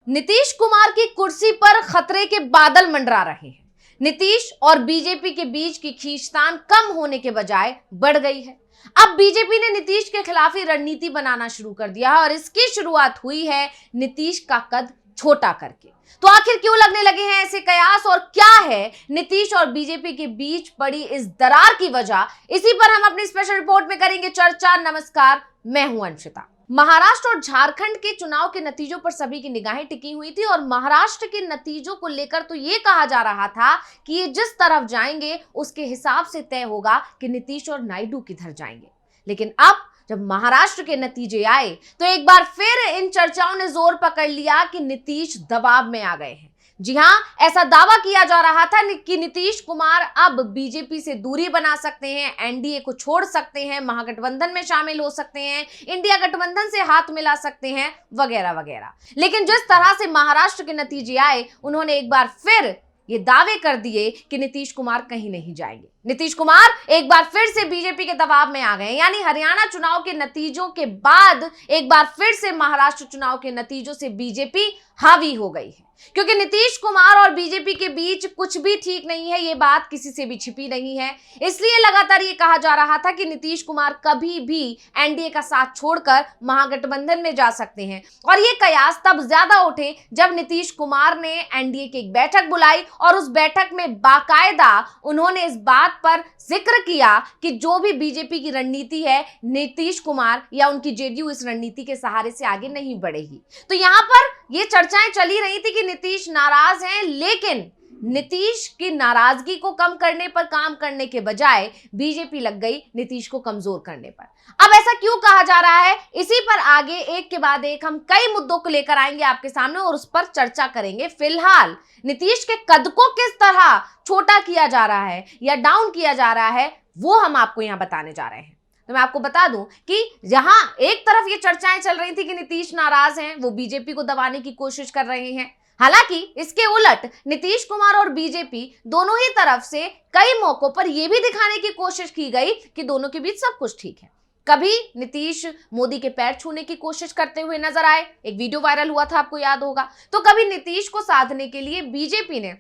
नीतीश कुमार की कुर्सी पर खतरे के बादल मंडरा रहे हैं। नीतीश और बीजेपी के बीच की खींचतान कम होने के बजाय बढ़ गई है। अब बीजेपी ने नीतीश के खिलाफ ही रणनीति बनाना शुरू कर दिया है और इसकी शुरुआत हुई है नीतीश का कद छोटा करके। तो आखिर क्यों लगने लगे हैं ऐसे कयास और क्या है नीतीश और बीजेपी के बीच पड़ी इस दरार की वजह, इसी पर हम अपनी स्पेशल रिपोर्ट में करेंगे चर्चा। नमस्कार, मैं हूं अंशिता। महाराष्ट्र और झारखंड के चुनाव के नतीजों पर सभी की निगाहें टिकी हुई थी और महाराष्ट्र के नतीजों को लेकर तो ये कहा जा रहा था कि ये जिस तरफ जाएंगे उसके हिसाब से तय होगा कि नीतीश और नायडू किधर जाएंगे। लेकिन अब जब महाराष्ट्र के नतीजे आए तो एक बार फिर इन चर्चाओं ने जोर पकड़ लिया कि नीतीश दबाव में आ गए हैं। जी हां, ऐसा दावा किया जा रहा था कि नीतीश कुमार अब बीजेपी से दूरी बना सकते हैं, एनडीए को छोड़ सकते हैं, महागठबंधन में शामिल हो सकते हैं, इंडिया गठबंधन से हाथ मिला सकते हैं, वगैरह वगैरह। लेकिन जिस तरह से महाराष्ट्र के नतीजे आए, उन्होंने एक बार फिर ये दावे कर दिए कि नीतीश कुमार कहीं नहीं जाएंगे। नीतीश कुमार एक बार फिर से बीजेपी के दबाव में आ गए, यानी हरियाणा चुनाव के नतीजों के बाद एक बार फिर से महाराष्ट्र चुनाव के नतीजों से बीजेपी हावी हो गई है। क्योंकि नीतीश कुमार और बीजेपी के बीच कुछ भी ठीक नहीं है, ये बात किसी से भी छिपी नहीं है। इसलिए लगातार ये कहा जा रहा था कि नीतीश कुमार कभी भी एनडीए का साथ छोड़कर महागठबंधन में जा सकते हैं। और ये कयास तब ज्यादा उठे जब नीतीश कुमार ने एनडीए की एक बैठक बुलाई और उस बैठक में बाकायदा उन्होंने इस बात पर जिक्र किया कि जो भी बीजेपी की रणनीति है, नीतीश कुमार या उनकी जेडीयू इस रणनीति के सहारे से आगे नहीं बढ़ेगी। तो यहां पर ये चर्चाएं चली रही थी कि नीतीश नाराज हैं, लेकिन नीतीश की नाराजगी को कम करने पर काम करने के बजाय बीजेपी लग गई नीतीश को कमजोर करने पर। अब ऐसा क्यों कहा जा रहा है, इसी पर आगे एक के बाद एक हम कई मुद्दों को लेकर आएंगे आपके सामने और उस पर चर्चा करेंगे। फिलहाल नीतीश के कद को किस तरह छोटा किया जा रहा है या डाउन किया जा रहा है, वो हम आपको यहां बताने जा रहे हैं। तो मैं आपको बता दूं कि जहां एक तरफ ये चर्चाएं चल रही थी कि नीतीश नाराज हैं, वो बीजेपी को दबाने की कोशिश कर रहे हैं, हालांकि इसके उलट नीतीश कुमार और बीजेपी दोनों ही तरफ से कई मौकों पर यह भी दिखाने की कोशिश की गई कि दोनों के बीच सब कुछ ठीक है। कभी नीतीश मोदी के पैर छूने की कोशिश करते हुए नजर आए, एक वीडियो वायरल हुआ था, आपको याद होगा। तो कभी नीतीश को साधने के लिए बीजेपी ने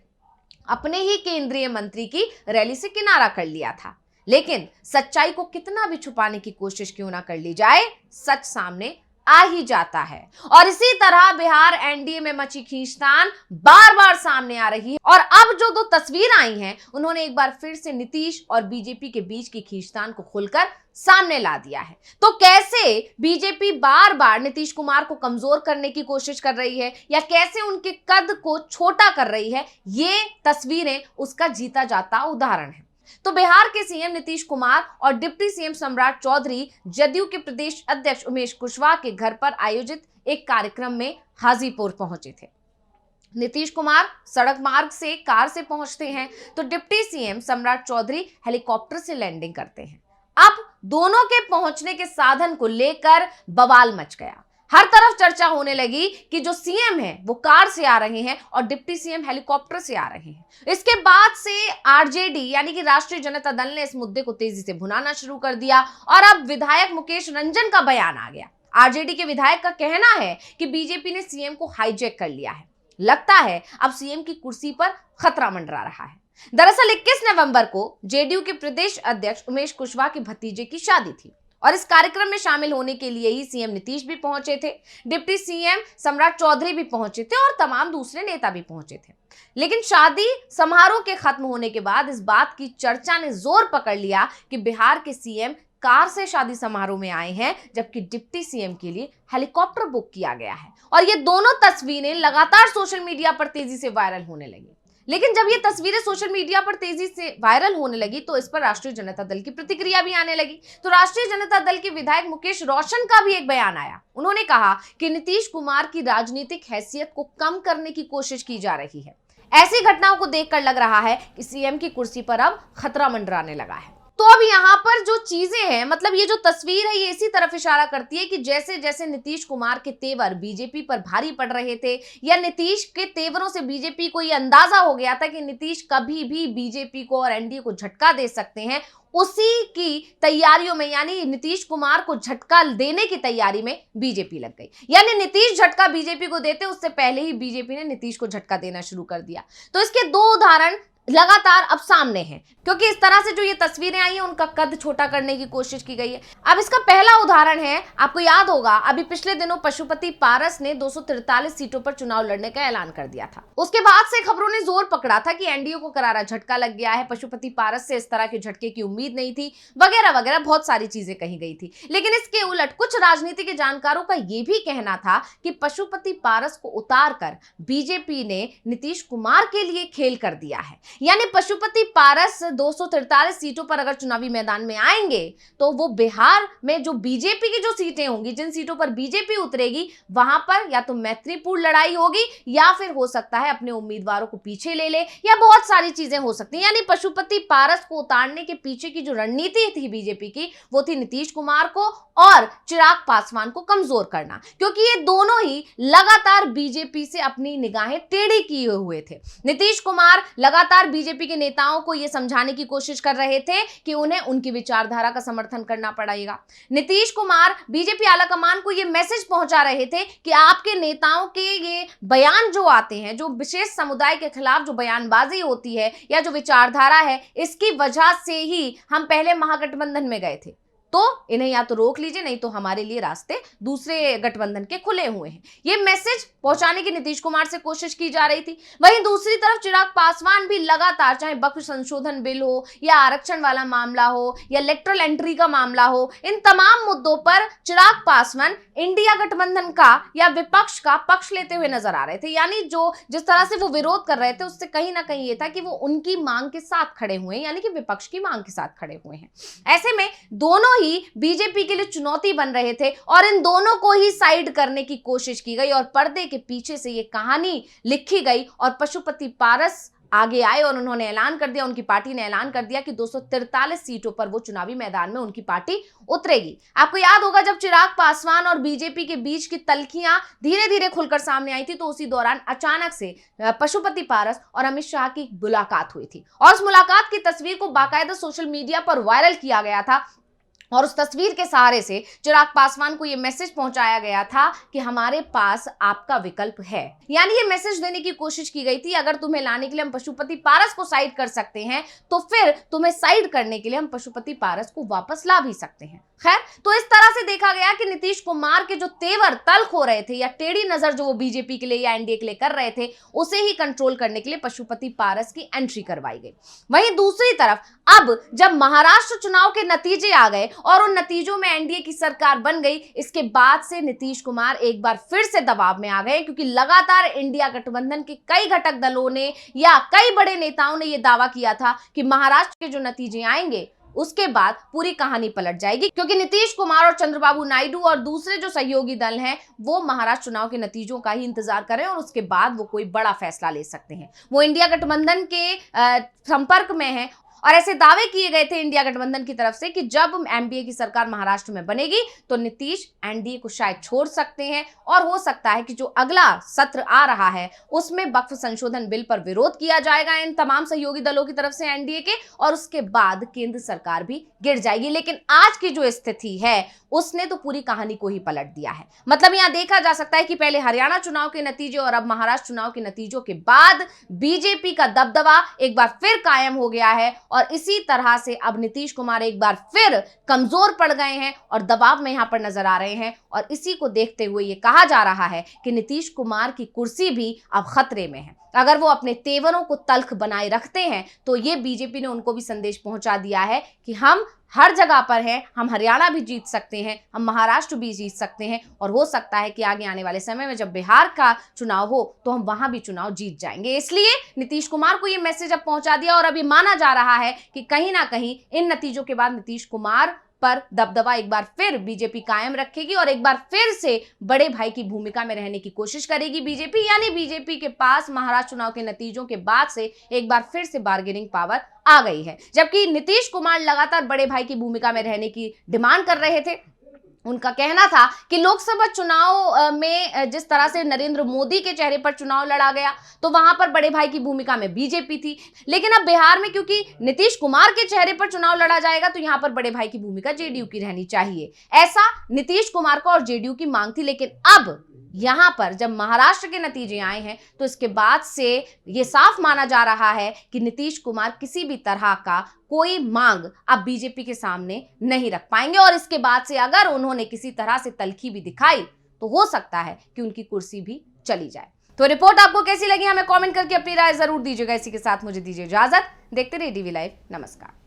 अपने ही केंद्रीय मंत्री की रैली से किनारा कर लिया था। लेकिन सच्चाई को कितना भी छुपाने की कोशिश क्यों ना कर ली जाए, सच सामने आ ही जाता है। और इसी तरह बिहार एनडीए में मची खींचतान बार बार सामने आ रही है और अब जो दो तस्वीर आई हैं, उन्होंने एक बार फिर से नीतीश और बीजेपी के बीच की खींचतान को खुलकर सामने ला दिया है। तो कैसे बीजेपी बार बार नीतीश कुमार को कमजोर करने की कोशिश कर रही है या कैसे उनके कद को छोटा कर रही है, ये तस्वीरें उसका जीता जाता उदाहरण है। तो बिहार के सीएम नीतीश कुमार और डिप्टी सीएम सम्राट चौधरी जदयू के प्रदेश अध्यक्ष उमेश कुशवाहा के घर पर आयोजित एक कार्यक्रम में हाजीपुर पहुंचे थे। नीतीश कुमार सड़क मार्ग से कार से पहुंचते हैं तो डिप्टी सीएम सम्राट चौधरी हेलीकॉप्टर से लैंडिंग करते हैं। अब दोनों के पहुंचने के साधन को लेकर बवाल मच गया। हर तरफ चर्चा होने लगी कि जो सीएम है वो कार से आ रहे हैं और डिप्टी सीएम हेलीकॉप्टर से आ रहे हैं। इसके बाद से आरजेडी यानी कि राष्ट्रीय जनता दल ने इस मुद्दे को तेजी से भुनाना शुरू कर दिया और अब विधायक मुकेश रंजन का बयान आ गया। आरजेडी के विधायक का कहना है कि बीजेपी ने सीएम को हाईजैक कर लिया है। लगता है अब सीएम की कुर्सी पर खतरा मंडरा रहा है। दरअसल 21 नवंबर को जेडीयू के प्रदेश अध्यक्ष उमेश कुशवाहा के भतीजे की शादी थी और इस कार्यक्रम में शामिल होने के लिए ही सीएम नीतीश भी पहुंचे थे, डिप्टी सीएम सम्राट चौधरी भी पहुंचे थे और तमाम दूसरे नेता भी पहुंचे थे। लेकिन शादी समारोह के खत्म होने के बाद इस बात की चर्चा ने जोर पकड़ लिया कि बिहार के सीएम कार से शादी समारोह में आए हैं, जबकि डिप्टी सीएम के लिए हेलीकॉप्टर बुक किया गया है। और ये दोनों तस्वीरें लगातार सोशल मीडिया पर तेजी से वायरल होने लगी। लेकिन जब ये तस्वीरें सोशल मीडिया पर तेजी से वायरल होने लगी तो इस पर राष्ट्रीय जनता दल की प्रतिक्रिया भी आने लगी। तो राष्ट्रीय जनता दल के विधायक मुकेश रोशन का भी एक बयान आया। उन्होंने कहा कि नीतीश कुमार की राजनीतिक हैसियत को कम करने की कोशिश की जा रही है। ऐसी घटनाओं को देखकर लग रहा है कि सीएम की कुर्सी पर अब खतरा मंडराने लगा है। तो अब यहाँ पर जो चीजें हैं, मतलब ये जो तस्वीर है, ये इसी तरफ इशारा करती है कि जैसे जैसे नीतीश कुमार के तेवर बीजेपी पर भारी पड़ रहे थे, या नीतीश के तेवरों से बीजेपी को ये अंदाजा हो गया था कि नीतीश कभी भी बीजेपी को और एनडीए को झटका दे सकते हैं, उसी की तैयारियों में, यानी नीतीश कुमार को झटका देने की तैयारी में बीजेपी लग गई। यानी नीतीश झटका बीजेपी को देते उससे पहले ही बीजेपी ने नीतीश को झटका देना शुरू कर दिया। तो इसके दो उदाहरण लगातार अब सामने हैं, क्योंकि इस तरह से जो ये तस्वीरें आई हैं उनका कद छोटा करने की कोशिश की गई है। अब इसका पहला उदाहरण है, आपको याद होगा अभी पिछले दिनों पशुपति पारस ने 243 सीटों पर चुनाव लड़ने का ऐलान कर दिया था। उसके बाद से खबरों ने जोर पकड़ा था कि एनडीए को करारा झटका लग गया है, पशुपति पारस से इस तरह के झटके की उम्मीद नहीं थी, वगैरह वगैरह बहुत सारी चीजें कही गई थी। लेकिन इसके उलट कुछ राजनीति के जानकारों का यह भी कहना था कि पशुपति पारस को उतार कर बीजेपी ने नीतीश कुमार के लिए खेल कर दिया है। यानी पशुपति पारस 243 सीटों पर अगर चुनावी मैदान में आएंगे तो वो बिहार में जो बीजेपी की जो सीटें होंगी, जिन सीटों पर बीजेपी उतरेगी, वहां पर या तो मैत्रीपूर्ण लड़ाई होगी, या फिर हो सकता है अपने उम्मीदवारों को पीछे ले ले, या बहुत सारी चीजें हो सकती हैं। यानी पशुपति पारस को उतारने के पीछे की जो रणनीति थी बीजेपी की, वो थी नीतीश कुमार को और चिराग पासवान को कमजोर करना, क्योंकि ये दोनों ही लगातार बीजेपी से अपनी निगाहें टेढ़ी किए हुए थे। नीतीश कुमार लगातार बीजेपी के नेताओं को यह समझाने की कोशिश कर रहे थे कि उन्हें उनकी विचारधारा का समर्थन करना पड़ेगा। नीतीश कुमार बीजेपी आलाकमान को यह मैसेज पहुंचा रहे थे कि आपके नेताओं के ये बयान जो आते हैं, जो विशेष समुदाय के खिलाफ जो बयानबाजी होती है या जो विचारधारा है, इसकी वजह से ही हम पहले महागठबंधन में गए थे, तो इन्हें या तो रोक लीजिए, नहीं तो हमारे लिए रास्ते दूसरे गठबंधन के खुले हुए हैं। ये मैसेज पहुंचाने की नीतीश कुमार से कोशिश की जा रही थी। वहीं दूसरी तरफ चिराग पासवान भी लगातार, चाहे वक्फ संशोधन बिल हो, या आरक्षण वाला मामला हो, या इलेक्टोरल एंट्री का मामला हो, इन तमाम मुद्दों पर चिराग पासवान इंडिया गठबंधन का या विपक्ष का पक्ष लेते हुए नजर आ रहे थे। यानी जो जिस तरह से वो विरोध कर रहे थे, उससे कहीं ना कहीं ये था कि वो उनकी मांग के साथ खड़े हुए हैं, यानी कि विपक्ष की मांग के साथ खड़े हुए हैं। ऐसे में दोनों ही बीजेपी के लिए चुनौती बन रहे थे, और इन दोनों को ही साइड करने की कोशिश की गई, और पर्दे के पीछे से ये कहानी लिखी गई, और पशुपति पारस आगे आए और उन्होंने ऐलान कर दिया, उनकी पार्टी ने ऐलान कर दिया कि 243 सीटों पर वो चुनावी मैदान में उनकी पार्टी उतरेगी। आपको याद होगा जब चिराग पासवान और बीजेपी के बीच की तल्खियां धीरे धीरे खुलकर सामने आई थी, तो उसी दौरान अचानक से पशुपति पारस और अमित शाह की मुलाकात हुई थी, और उस मुलाकात की तस्वीर को बाकायदा सोशल मीडिया पर वायरल किया गया था, और उस तस्वीर के सहारे से चिराग पासवान को यह मैसेज पहुंचाया गया था कि हमारे पास आपका विकल्प है। यानी ये मैसेज देने की कोशिश की गई थी, अगर तुम्हें लाने के लिए हम पशुपति पारस को साइड कर सकते हैं, तो फिर तुम्हें साइड करने के लिए हम पशुपति पारस को वापस ला भी सकते हैं। खैर, तो इस तरह से देखा गया कि नीतीश कुमार के जो तेवर तल्ख हो रहे थे, या टेढ़ी नजर जो वो बीजेपी के लिए या एनडीए के लिए कर रहे थे, उसे ही कंट्रोल करने के लिए पशुपति पारस की एंट्री करवाई गई। वहीं दूसरी तरफ अब जब महाराष्ट्र चुनाव के नतीजे आ गए और उन नतीजों में एनडीए की सरकार बन गई, इसके बाद से नीतीश कुमार एक बार फिर से दबाव में आ गए, क्योंकि लगातार इंडिया गठबंधन के कई घटक दलों ने या कई बड़े नेताओं ने यह दावा किया था कि महाराष्ट्र के जो नतीजे आएंगे उसके बाद पूरी कहानी पलट जाएगी, क्योंकि नीतीश कुमार और चंद्रबाबू नायडू और दूसरे जो सहयोगी दल हैं, वो महाराष्ट्र चुनाव के नतीजों का ही इंतजार करें, और उसके बाद वो कोई बड़ा फैसला ले सकते हैं। वो इंडिया गठबंधन के संपर्क में हैं, और ऐसे दावे किए गए थे इंडिया गठबंधन की तरफ से कि जब एनडीए की सरकार महाराष्ट्र में बनेगी तो नीतीश एनडीए को शायद छोड़ सकते हैं, और हो सकता है कि जो अगला सत्र आ रहा है उसमें वक्फ संशोधन बिल पर विरोध किया जाएगा इन तमाम सहयोगी दलों की तरफ से एनडीए के, और उसके बाद केंद्र सरकार भी गिर जाएगी। लेकिन आज की जो स्थिति है उसने तो पूरी कहानी को ही पलट दिया है। मतलब यहां देखा जा सकता है कि पहले हरियाणा चुनाव के नतीजे और अब महाराष्ट्र चुनाव के नतीजों के बाद बीजेपी का दबदबा एक बार फिर कायम हो गया है, और इसी तरह से अब नीतीश कुमार एक बार फिर कमजोर पड़ गए हैं और दबाव में यहां पर नजर आ रहे हैं। और इसी को देखते हुए यह कहा जा रहा है कि नीतीश कुमार की कुर्सी भी अब खतरे में है। अगर वो अपने तेवरों को तल्ख बनाए रखते हैं तो ये बीजेपी ने उनको भी संदेश पहुंचा दिया है कि हम हर जगह पर हैं, हम हरियाणा भी जीत सकते हैं, हम महाराष्ट्र भी जीत सकते हैं, और हो सकता है कि आगे आने वाले समय में जब बिहार का चुनाव हो तो हम वहां भी चुनाव जीत जाएंगे। इसलिए नीतीश कुमार को यह मैसेज अब पहुंचा दिया, और अभी माना जा रहा है कि कहीं ना कहीं इन नतीजों के बाद नीतीश कुमार पर दबदबा एक बार फिर बीजेपी कायम रखेगी और एक बार फिर से बड़े भाई की भूमिका में रहने की कोशिश करेगी बीजेपी। यानी बीजेपी के पास महाराष्ट्र चुनाव के नतीजों के बाद से एक बार फिर से बार्गेनिंग पावर आ गई है। जबकि नीतीश कुमार लगातार बड़े भाई की भूमिका में रहने की डिमांड कर रहे थे। उनका कहना था कि लोकसभा चुनाव में जिस तरह से नरेंद्र मोदी के चेहरे पर चुनाव लड़ा गया तो वहां पर बड़े भाई की भूमिका में बीजेपी थी, लेकिन अब बिहार में क्योंकि नीतीश कुमार के चेहरे पर चुनाव लड़ा जाएगा तो यहां पर बड़े भाई की भूमिका जेडीयू की रहनी चाहिए। ऐसा नीतीश कुमार का और जेडीयू की मांग थी। लेकिन अब यहां पर जब महाराष्ट्र के नतीजे आए हैं तो इसके बाद से यह साफ माना जा रहा है कि नीतीश कुमार किसी भी तरह का कोई मांग अब बीजेपी के सामने नहीं रख पाएंगे और इसके बाद से अगर उन्होंने किसी तरह से तल्खी भी दिखाई तो हो सकता है कि उनकी कुर्सी भी चली जाए। तो रिपोर्ट आपको कैसी लगी हमें कमेंट करके अपनी राय जरूर दीजिएगा। इसी के साथ मुझे दीजिए इजाजत। देखते रहिए डीवी लाइव। नमस्कार।